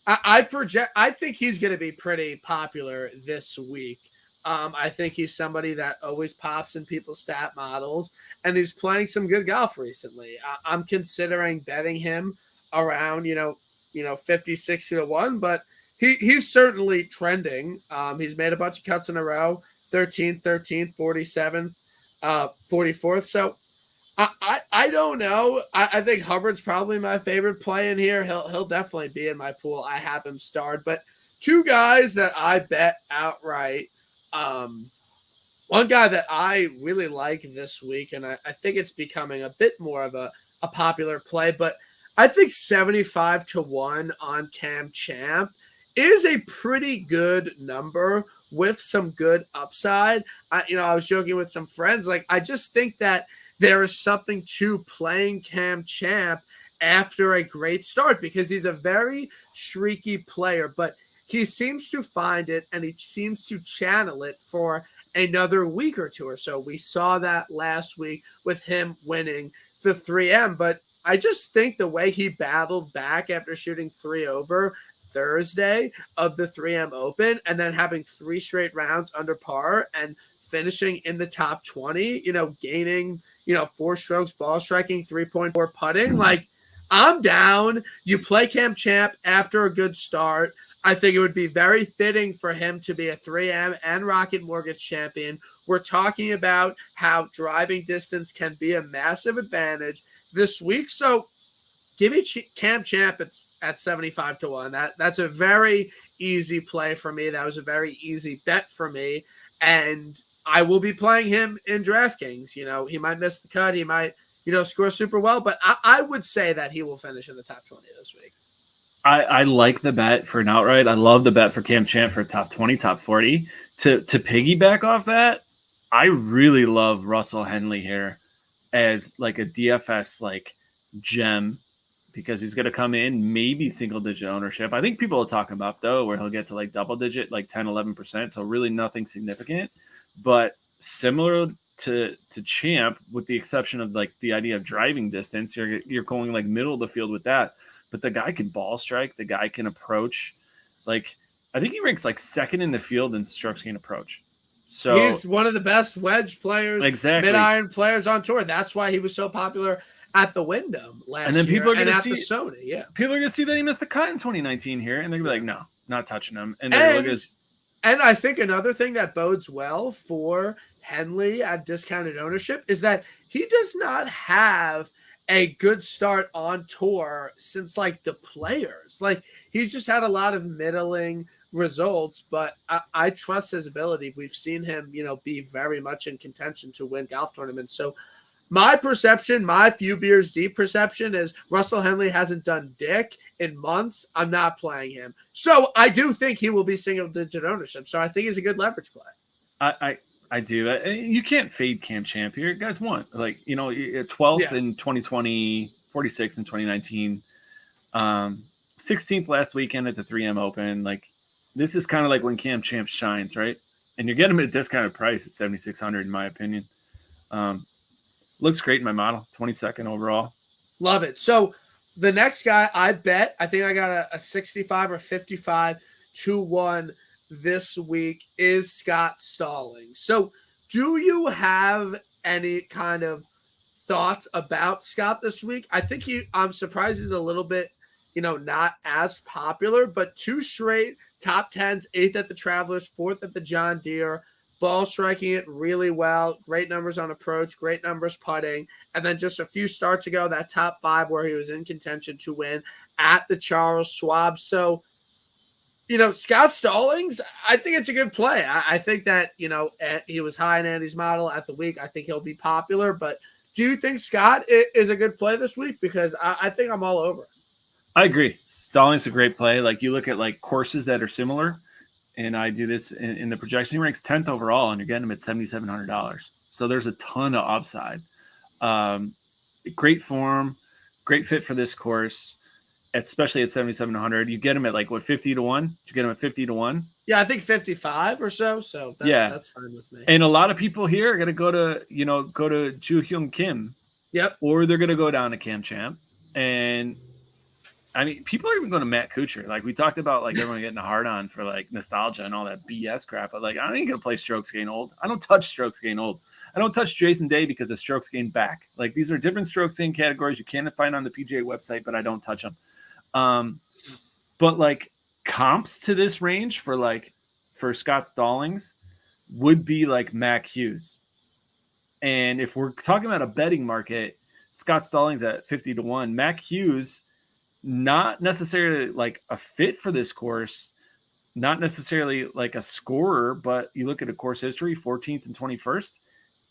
I think he's going to be pretty popular this week. I think he's somebody that always pops in people's stat models, and he's playing some good golf recently. I'm considering betting him around, 50, 60 to 1, but he's certainly trending. He's made a bunch of cuts in a row, 13th, 47th, 44th. So I don't know. I think Hubbard's probably my favorite play in here. He'll definitely be in my pool. I have him starred, but two guys that I bet outright. One guy that I really like this week, and I think it's becoming a bit more of a popular play, but I think 75 to 1 on Cam Champ is a pretty good number with some good upside. I was joking with some friends. Like, I just think that there is something to playing Cam Champ after a great start, because he's a very streaky player, but he seems to find it and he seems to channel it for another week or two or so. We saw that last week with him winning the 3M, but I just think the way he battled back after shooting 3 over Thursday of the 3M Open and then having 3 straight rounds under par and finishing in the top 20, gaining, 4 strokes ball striking, 3.4 putting. Like, I'm down. You play Cam Champ after a good start. I think it would be very fitting for him to be a 3M and Rocket Mortgage champion. We're talking about how driving distance can be a massive advantage this week. So give me Cam Champ at 75 to 1. That's a very easy play for me. That was a very easy bet for me. And I will be playing him in DraftKings. He might miss the cut. He might, score super well. But I would say that he will finish in the top 20 this week. I like the bet for an outright. I love the bet for Cam Champ for top 20, top 40. To piggyback off that, I really love Russell Henley here as like a DFS like gem, because he's going to come in maybe single digit ownership. I think people will talk about though, where he'll get to like double digit, like 10, 11%. So really nothing significant, but similar to Champ, with the exception of like the idea of driving distance, you're going like middle of the field with that. But the guy can ball strike. The guy can approach. Like, I think he ranks like second in the field in strokes gained approach. So he's one of the best wedge players, exactly, mid-iron players on tour. That's why he was so popular at the Wyndham last year. And then people are going to see the Sony. Yeah, people are going to see that he missed the cut in 2019 here, and they're going to be like, no, not touching him. And I think another thing that bodes well for Henley at discounted ownership is that he does not have a good start on tour since like the Players. Like, he's just had a lot of middling results, but I trust his ability. We've seen him, be very much in contention to win golf tournaments. So My perception, my few beers deep perception is Russell Henley hasn't done dick in months. I'm not playing him. So I do think he will be single digit ownership. So I think he's a good leverage play. I do. You can't fade Cam Champ here. You guys won. Like, 12th in 2020, 46th in 2019, 16th last weekend at the 3M Open. Like, this is kind of like when Cam Champ shines, right? And you're getting him at a discounted price at 7,600, in my opinion. Looks great in my model, 22nd overall. Love it. So the next guy I bet, I think I got a 65 or 55 2-1 this week is Scott Stallings. So do you have any kind of thoughts about Scott this week? I think I'm surprised he's a little bit, not as popular, but 2 straight top 10s, 8th at the Travelers, 4th at the John Deere, ball striking it really well, great numbers on approach, great numbers putting, and then just a few starts ago, that top 5 where he was in contention to win at the Charles Schwab. So, Scott Stallings, I think it's a good play. I think that, he was high in Andy's model at the week. I think he'll be popular, but do you think Scott is a good play this week? Because I think I'm all over it. I agree. Stallings is a great play. Like, you look at like courses that are similar, and I do this in the projection. He ranks 10th overall, and you're getting him at $7,700. So there's a ton of upside. Great form, great fit for this course, especially at 7,700. You get him at 50 to 1? Did you get him at 50 to 1? Yeah, I think 55 or so. So that's fine with me. And a lot of people here are going to go to Joo Hyung Kim. Yep. Or they're going to go down to Cam Champ. And I mean, people are even going to Matt Kuchar. Like, we talked about, everyone getting a hard on for, nostalgia and all that BS crap. But, I ain't going to play Strokes Gain Old. I don't touch Strokes Gain Old. I don't touch Jason Day because of Strokes Gain Back. These are different Strokes Gain categories you can't find on the PGA website, but I don't touch them. But, comps to this range for Scott Stallings would be, Mac Hughes. And if we're talking about a betting market, Scott Stallings at 50 to 1. Mac Hughes, not necessarily a fit for this course, not necessarily a scorer, but you look at a course history, 14th and 21st,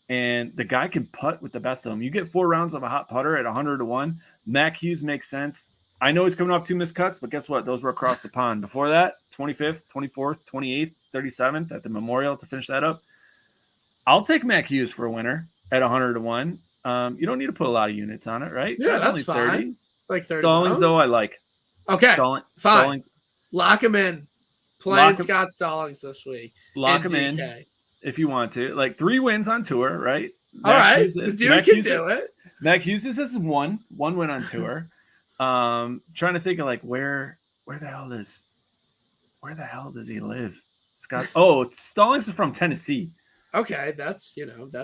and the guy can putt with the best of them. You get 4 rounds of a hot putter at 100 to 1. Mac Hughes makes sense. I know he's coming off 2 missed cuts, but guess what? Those were across the pond. Before that, 25th, 24th, 28th, 37th at the Memorial to finish that up. I'll take Mac Hughes for a winner at 100 to 1. You don't need to put a lot of units on it, right? Yeah, that's only 30. Fine. 30 Stallings, pounds? though, I like. Okay, fine. Stallings. Lock him in. Playing Scott Stallings this week. Lock him in if you want to. 3 wins on tour, right? All right. The dude can do it. Mac Hughes is one win on tour. Trying to think of where the hell does he live? Scott. Oh, Stallings is from Tennessee. Okay, that's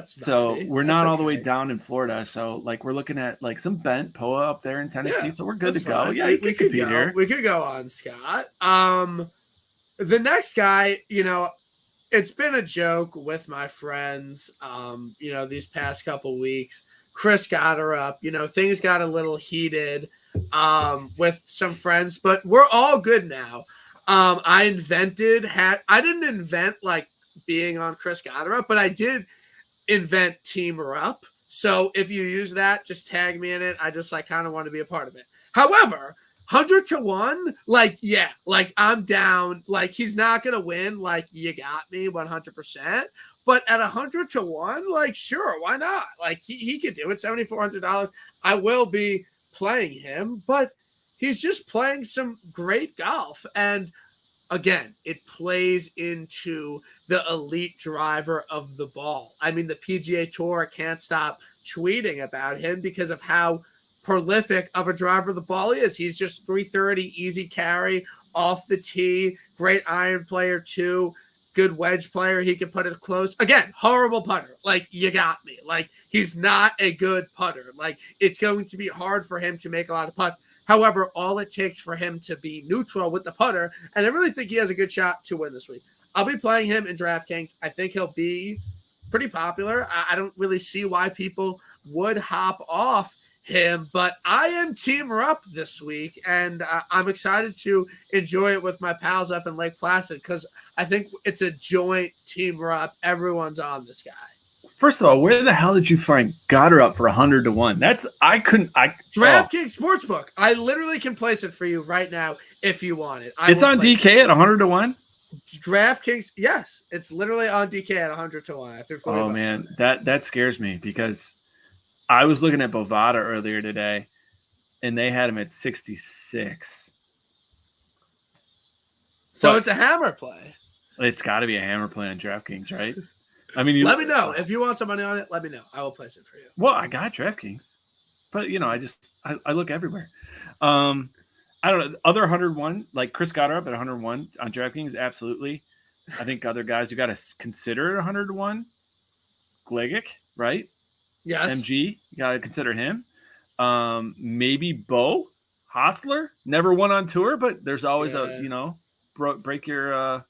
so we're not all the way down in Florida. So we're looking at some bent POA up there in Tennessee. So we're good to go. Yeah, we could be here. We could go on Scott. The next guy, it's been a joke with my friends. These past couple weeks, Chris got her up. Things got a little heated with some friends, but we're all good now. I didn't invent being on Chris Goddard, but I did invent Team Her Up. So if you use that, just tag me in it. I just kind of want to be a part of it. However, 100 to 1, I'm down. He's not gonna win. You got me 100%. But at 100 to 1, sure, why not? He could do it. $7,400. I will be playing him, but he's just playing some great golf. And again, it plays into the elite driver of the ball. I mean, the PGA Tour can't stop tweeting about him because of how prolific of a driver of the ball he is. He's just 330, easy carry off the tee, great iron player too, good wedge player. He can put it close. Again, horrible putter. You got me. He's not a good putter. It's going to be hard for him to make a lot of putts. However, all it takes for him to be neutral with the putter, and I really think he has a good shot to win this week. I'll be playing him in DraftKings. I think he'll be pretty popular. I don't really see why people would hop off him, but I am Team Her Up this week, and I'm excited to enjoy it with my pals up in Lake Placid because I think it's a joint Team Her Up. Everyone's on this guy. First of all, where the hell did you find Goddard up for 100 to 1? DraftKings Sportsbook. I literally can place it for you right now if you want it. It's on DK at 100 to 1. DraftKings, yes, it's literally on DK at 100 to 1. Oh man, that scares me because I was looking at Bovada earlier today, and they had him at 66. So it's a hammer play. It's got to be a hammer play on DraftKings, right? I mean, let me know if you want some money on it. Let me know. I will place it for you. Well, I got DraftKings, but I look everywhere. I don't know. Other 101, like Chris Goddard up at 101 on DraftKings, absolutely. I think other guys you got to consider at 100 to 1. Gligic, right? Yes. MG, you got to consider him. Maybe Bo Hostler, never won on tour, but there's always break your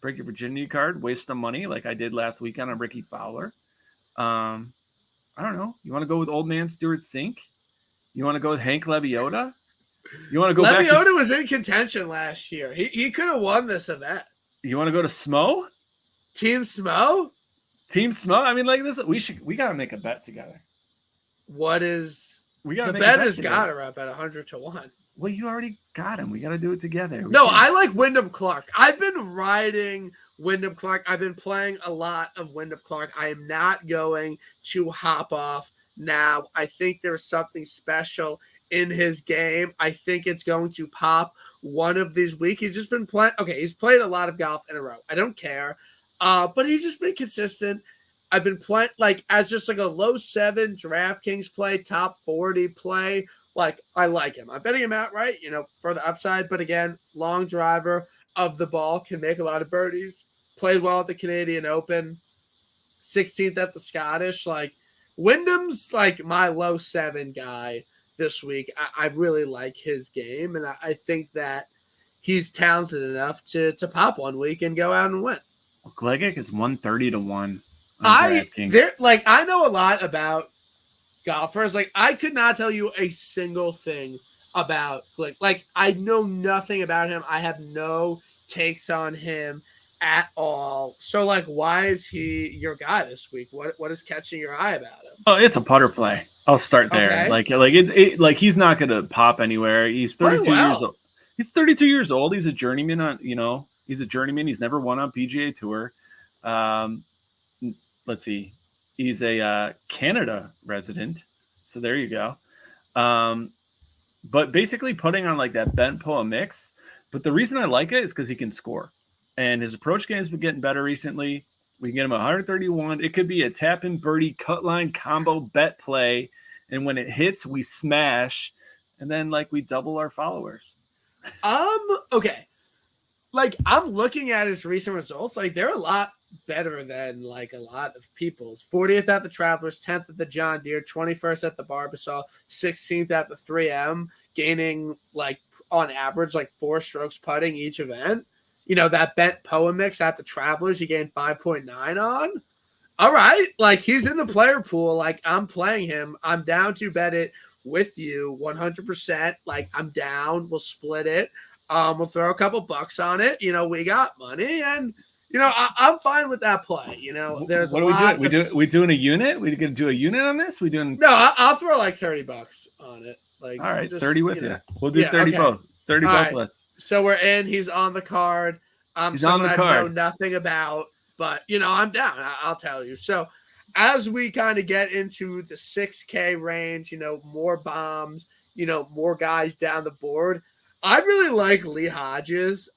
virginity card, waste some money like I did last weekend on Ricky Fowler. I don't know. You want to go with old man Stuart Sink? You want to go with Hank Lebiota? You want to go back? Lebiota was in contention last year. He could have won this event. You want to go to Smo? Team Smo? Team Smo? I mean, like this, we gotta make a bet together. What is we gotta the make bet? Has got her up at 100 to 1. Well, you already got him. We got to do it together. I like Wyndham Clark. I've been riding Wyndham Clark. I've been playing a lot of Wyndham Clark. I am not going to hop off now. I think there's something special in his game. I think it's going to pop one of these weeks. He's just been playing. Okay, he's played a lot of golf in a row. I don't care. But he's just been consistent. I've been playing as just like a low 7 DraftKings play, top 40 play. I like him. I'm betting him outright, for the upside. But again, long driver of the ball, can make a lot of birdies. Played well at the Canadian Open. 16th at the Scottish. Wyndham's my low 7 guy this week. I really like his game. And I think that he's talented enough to pop one week and go out and win. Gligic is 130 to 1. I know a lot about golfers. I could not tell you a single thing about Glick. I know nothing about him. I have no takes on him at all. So why is he your guy this week? What is catching your eye about him? Oh, it's a putter play. I'll start there. Okay. He's not going to pop anywhere. He's 32 years old. He's 32 years old. He's a journeyman he's a journeyman. He's never won on PGA Tour. Let's see. He's a Canada resident. So there you go. But basically putting on that bent pull mix. But the reason I like it is because he can score. And his approach game has been getting better recently. We can get him 131. It could be a tap in birdie cut line combo bet play. And when it hits, we smash. And then we double our followers. Okay. I'm looking at his recent results. They're a lot better than a lot of people's. 40th at the Travelers, 10th at the John Deere, 21st at the Barbasol, 16th at the 3M, gaining on average 4 strokes putting each event. That bent Poa mix at the Travelers, he gained 5.9 on. All right, he's in the player pool. I'm playing him. I'm down to bet it with you 100%. I'm down. We'll split it. We'll throw a couple bucks on it. We got money and. I'm fine with that play. There's what are we doing? We doing a unit? We gonna do a unit on this? We doing? No, I'll throw $30 on it. All right, 30 with you. We'll do 30 both. 30 all both right. less. So we're in. He's on the card. He's on the card. I know nothing about, but I'm down. I'll tell you. So as we kind of get into the 6K range, more bombs, more guys down the board. I really like Lee Hodges.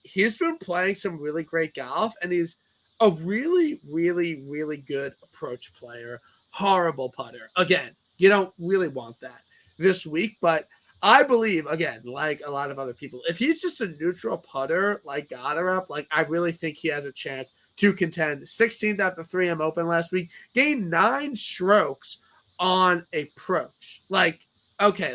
He's been playing some really great golf, and he's a really, really, really good approach player. Horrible putter. Again, you don't really want that this week, but I believe, again, like a lot of other people, if he's just a neutral putter like Goddard, I really think he has a chance to contend. 16th at the 3M Open last week, gained 9 strokes on approach. Okay,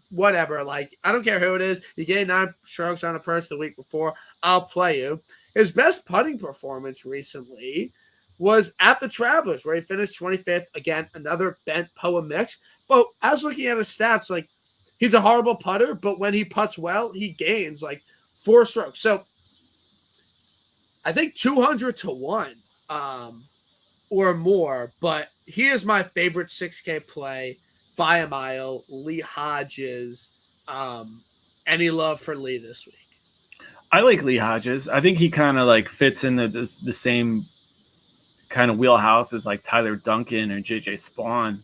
whatever. I don't care who it is. You gained 9 strokes on approach the week before. I'll play you. His best putting performance recently was at the Travelers, where he finished 25th. Again, another bent Poa mix. But I was looking at his stats, he's a horrible putter, but when he putts well, he gains 4 strokes. So I think 200 to 1 or more, but he is my favorite 6K play by a mile. Lee Hodges. Any love for Lee this week? I like Lee Hodges. I think he kind of like fits in the same kind of wheelhouse as like Tyler Duncan or JJ Spawn.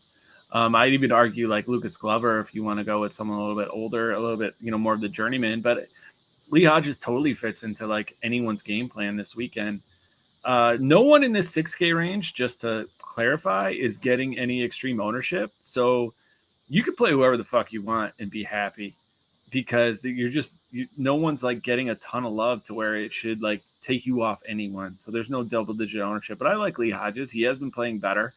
I'd even argue like Lucas Glover if you want to go with someone a little bit older, a little bit, more of the journeyman. But Lee Hodges totally fits into like anyone's game plan this weekend. No one in this 6K range, just to clarify, is getting any extreme ownership. So you could play whoever the fuck you want and be happy because no one's like getting a ton of love to where it should like take you off anyone. So there's no double digit ownership, but I like Lee Hodges. He has been playing better.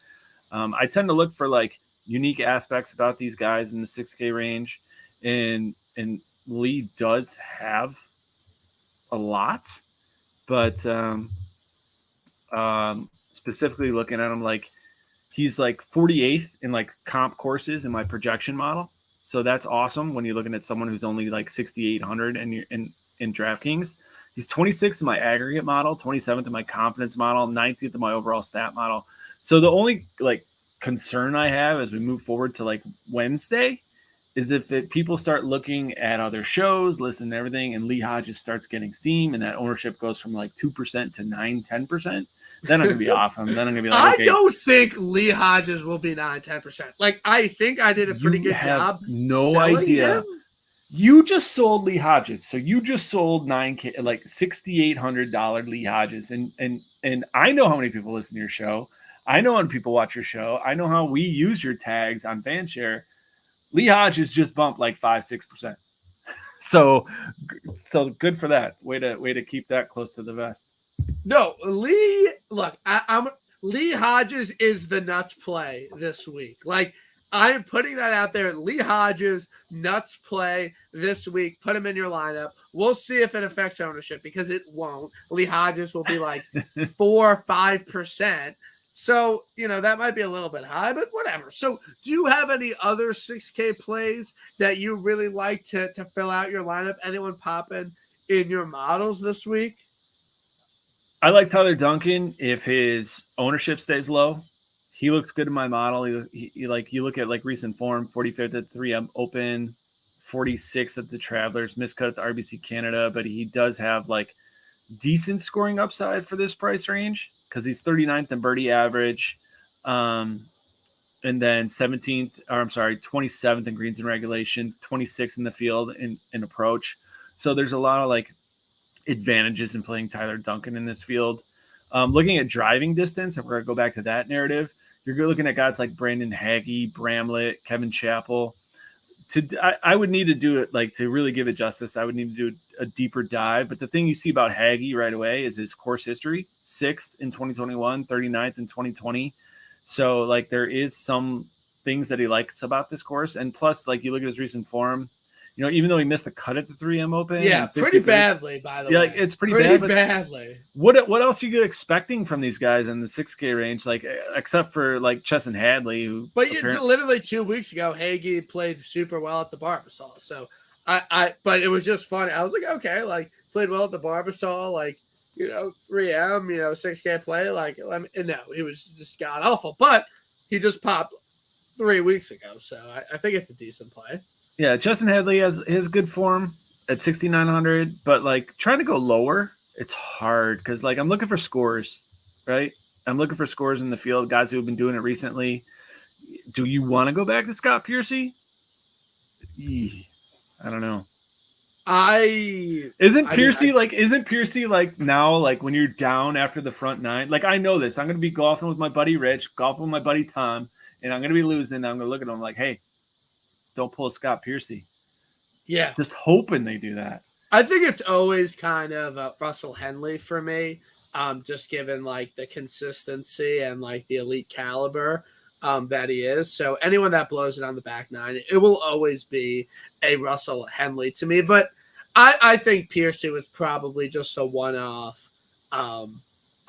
I tend to look for like unique aspects about these guys in the 6K range. And Lee does have a lot, but specifically looking at him, like he's like 48th in like comp courses in my projection model. So that's awesome when you're looking at someone who's only like 6,800 and you're in DraftKings. He's 26th in my aggregate model, 27th in my confidence model, 19th in my overall stat model. So the only like concern I have as we move forward to like Wednesday is if people start looking at other shows, listen to everything, and Lee Hodges starts getting steam and that ownership goes from like 2% to 9-10%. Then I'm going to be off him. Then I'm going to be like, okay. I don't think Lee Hodges will be 9-10%. Like, I think I did a pretty good job. No idea. Him. You just sold Lee Hodges. So you just sold $6,800 Lee Hodges. And I know how many people listen to your show. I know when people watch your show. I know how we use your tags on FanShare. Lee Hodges just bumped like 5-6%. So good for that. Way to keep that close to the vest. No, Lee. Look, Lee Hodges is the nuts play this week. Like I'm putting that out there. Lee Hodges nuts play this week. Put him in your lineup. We'll see if it affects ownership because it won't. Lee Hodges will be like 4 or 5%. So, that might be a little bit high, but whatever. So, do you have any other 6K plays that you really like to fill out your lineup? Anyone popping in your models this week? I like Tyler Duncan if his ownership stays low. He looks good in my model. He like you look at like recent form, 45th at 3M Open, 46th at the Travelers, miscut at the RBC Canada, but he does have like decent scoring upside for this price range because he's 39th in birdie average, and then 27th in greens and regulation, 26th in the field in approach. So there's a lot of like advantages in playing Tyler Duncan in this field. Looking at driving distance, if we're going to go back to that narrative, you're looking at guys like Brandon Hagee, Bramlett, Kevin Chappell. I would need to do it like to really give it justice. I would need to do a deeper dive. But the thing you see about Hagee right away is his course history: 6th in 2021, 39th in 2020. So like there is some things that he likes about this course, and plus like you look at his recent form. Even though he missed the cut at the 3M Open. Yeah, pretty badly, by the way. Like, it's pretty badly. What else are you expecting from these guys in the 6K range, like except for like Chesson Hadley? But literally 2 weeks ago, Hagee played super well at the Barbasol. So but it was just funny. I was like, okay, like played well at the Barbasol, like 3M, 6K play, like no, he was just god awful. But he just popped 3 weeks ago, so I think it's a decent play. Yeah, Chesson Hadley has good form at 6,900, but like trying to go lower, it's hard because like I'm looking for scores, right? I'm looking for scores in the field, guys who have been doing it recently. Do you want to go back to Scott Piercy? I don't know. Isn't Piercy like now like when you're down after the front nine? Like I know this. I'm gonna be golfing with my buddy Rich, golfing with my buddy Tom, and I'm gonna be losing. I'm gonna look at him like, hey, don't pull a Scott Piercy. Yeah. Just hoping they do that. I think it's always kind of Russell Henley for me, just given like the consistency and like the elite caliber that he is. So anyone that blows it on the back nine, it will always be a Russell Henley to me. But I think Piercy was probably just a one-off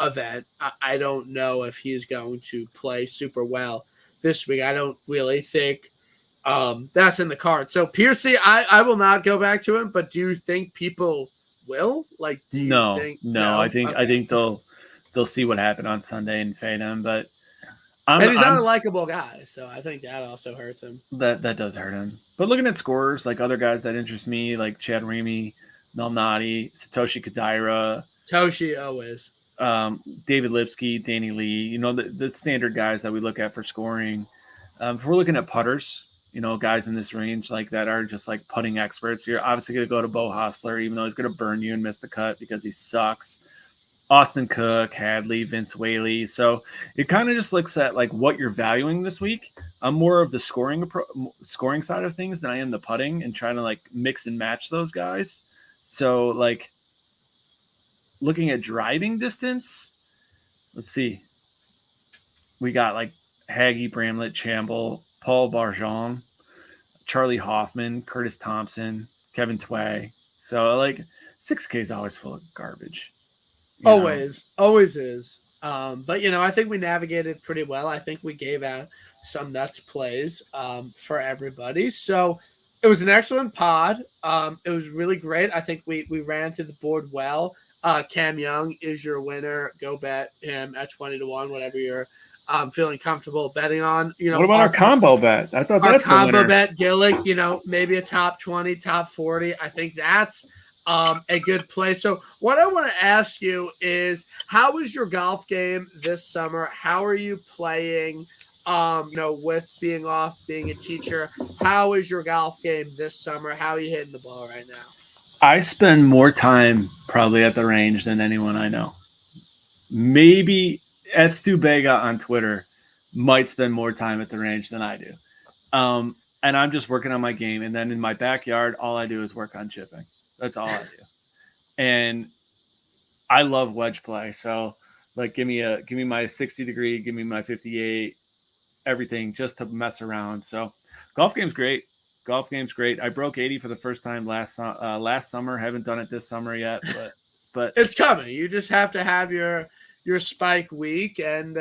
event. I don't know if he's going to play super well this week. I don't really think that's in the card. So Piercy, I will not go back to him, but do you think people will? Like, do you think? No. I think they'll see what happened on Sunday and fade him. But And he's not a likable guy, so I think that also hurts him. That does hurt him. But looking at scorers, like other guys that interest me, like Chad Ramey, Malnati, Satoshi Kodaira, Toshi always. David Lipsky, Danny Lee, the standard guys that we look at for scoring. If we're looking at putters, guys in this range like that are just like putting experts, you're obviously going to go to Bo Hostler, even though he's going to burn you and miss the cut because he sucks. Austin Cook, Hadley, Vince Whaley. So it kind of just looks at like what you're valuing this week. I'm more of the scoring side of things than I am the putting, and trying to like mix and match those guys. So like looking at driving distance, let's see. We got like Haggy, Bramlett, Chamble, Paul Barjon, Charlie Hoffman, Curtis Thompson, Kevin Tway. So like 6K is always full of garbage. Always is. But I think we navigated pretty well. I think we gave out some nuts plays for everybody. So it was an excellent pod. It was really great. I think we ran through the board well. Cam Young is your winner. Go bet him at 20-1, whatever you're feeling comfortable betting on. What about our combo bet? I thought that's our combo winner. bet, Gillick, maybe a top 20, top 40. I think that's a good play. So what I want to ask you is, how was your golf game this summer? How are you playing, with being off, being a teacher? How is your golf game this summer? How are you hitting the ball right now? I spend more time probably at the range than anyone I know. Maybe at Stu Bega on Twitter might spend more time at the range than I do. And I'm just working on my game. And then in my backyard, all I do is work on chipping. That's all I do. And I love wedge play. So like, give me my 60 degree, give me my 58, everything just to mess around. So golf game's great. I broke 80 for the first time last summer. Haven't done it this summer yet, but it's coming. You just have to have your spike week, and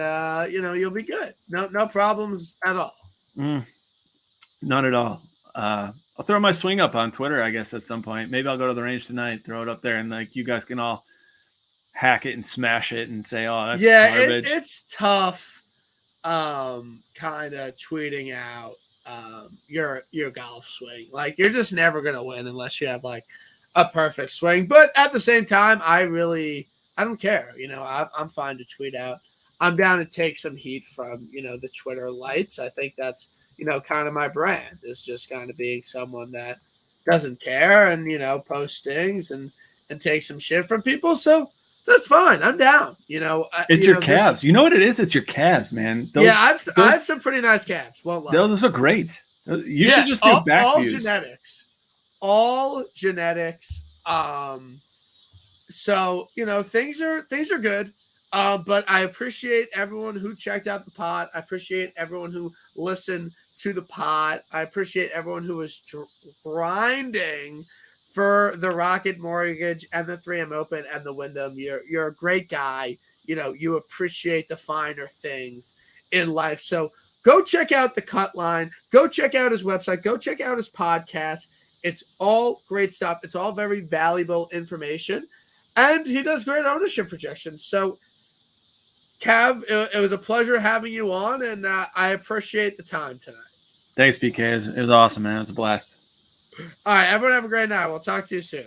you'll be good. No problems at all. None at all. I'll throw my swing up on Twitter, I guess, at some point. Maybe I'll go to the range tonight, throw it up there, and like you guys can all hack it and smash it and say, "Oh, that's garbage." It's tough, kind of tweeting out your golf swing. Like, you're just never gonna win unless you have like a perfect swing. But at the same time, I don't care. I'm fine to tweet out. I'm down to take some heat from the Twitter lights. I think that's kind of my brand, is just kind of being someone that doesn't care and, post things and take some shit from people. So that's fine. I'm down. It's your calves. You know what it is? It's your calves, man. I have some pretty nice calves. Won't lie. Those are great. You should just do back all views. All genetics. So, things are good. But I appreciate everyone who checked out the pod. I appreciate everyone who listened to the pod. I appreciate everyone who was grinding for the Rocket Mortgage and the 3M Open and the Wyndham. You're a great guy. You appreciate the finer things in life. So go check out the Cut Line. Go check out his website. Go check out his podcast. It's all great stuff. It's all very valuable information. And he does great ownership projections. So, Cav, it was a pleasure having you on, and I appreciate the time tonight. Thanks, BK. It was awesome, man. It was a blast. All right, everyone have a great night. We'll talk to you soon.